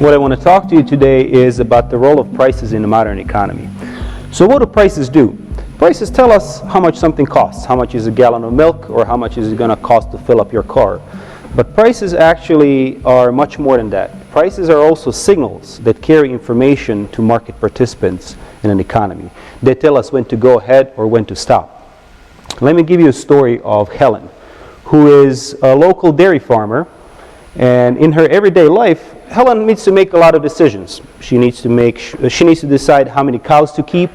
What I want to talk to you today is about the role of prices in the modern economy. So what do prices do? Prices tell us how much something costs. How much is a gallon of milk, or how much is it going to cost to fill up your car? But prices actually are much more than that. Prices are also signals that carry information to market participants in an economy. They tell us when to go ahead or when to stop. Let me give you a story of Helen, who is a local dairy farmer, and in her everyday life, Helen needs to make a lot of decisions. She needs to decide how many cows to keep.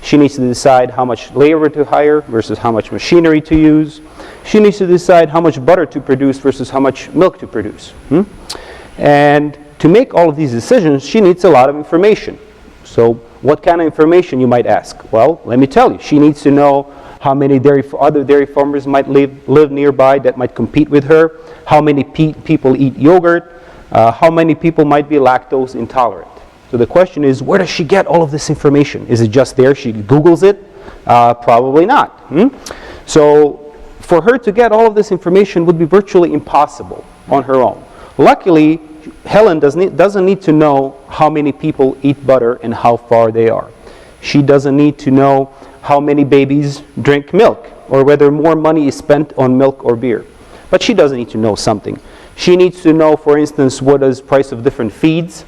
She needs to decide how much labor to hire versus how much machinery to use. She needs to decide how much butter to produce versus how much milk to produce. And to make all of these decisions, she needs a lot of information. So what kind of information, you might ask? Well, let me tell you. She needs to know how many other dairy farmers might live nearby that might compete with her, how many people eat yogurt, how many people might be lactose intolerant. So the question is, where does she get all of this information? Is it just there? She Googles it? Probably not. So for her to get all of this information would be virtually impossible on her own. Luckily, Helen doesn't need to know how many people eat butter and how far they are. She doesn't need to know how many babies drink milk, or whether more money is spent on milk or beer. But she doesn't need to know something. She needs to know, for instance, what is the price of different feeds,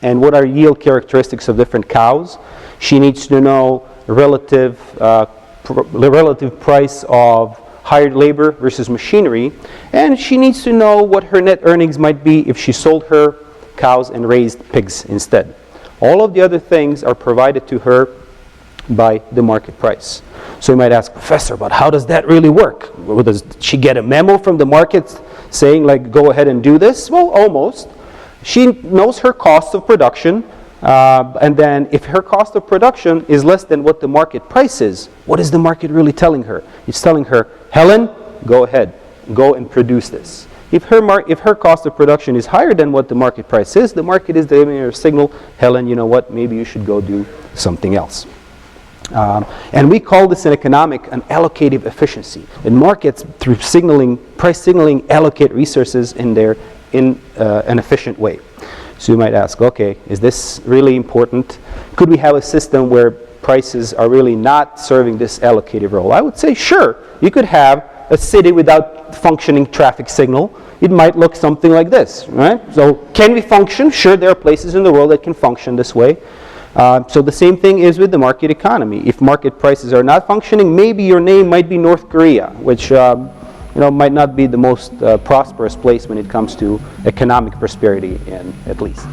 and what are yield characteristics of different cows. She needs to know the relative price of hired labor versus machinery, and she needs to know what her net earnings might be if she sold her cows and raised pigs instead. All of the other things are provided to her by the market price. So you might ask, Professor, but how does that really work? Does she get a memo from the market saying, like, go ahead and do this? Well, almost. She knows her cost of production, and then if her cost of production is less than what the market price is, what is the market really telling her? It's telling her, Helen, go ahead, go and produce this. If her cost of production is higher than what the market price is, the market is giving her a signal, Helen, you know what, maybe you should go do something else. And we call this in economics an allocative efficiency. And markets, through price signaling, allocate resources in an efficient way. So you might ask, okay, is this really important? Could we have a system where prices are really not serving this allocative role? I would say, sure. You could have a city without functioning traffic signal. It might look something like this, right? So can we function? Sure, there are places in the world that can function this way. So the same thing is with the market economy. If market prices are not functioning, maybe your name might be North Korea, which might not be the most prosperous place when it comes to economic prosperity, at least.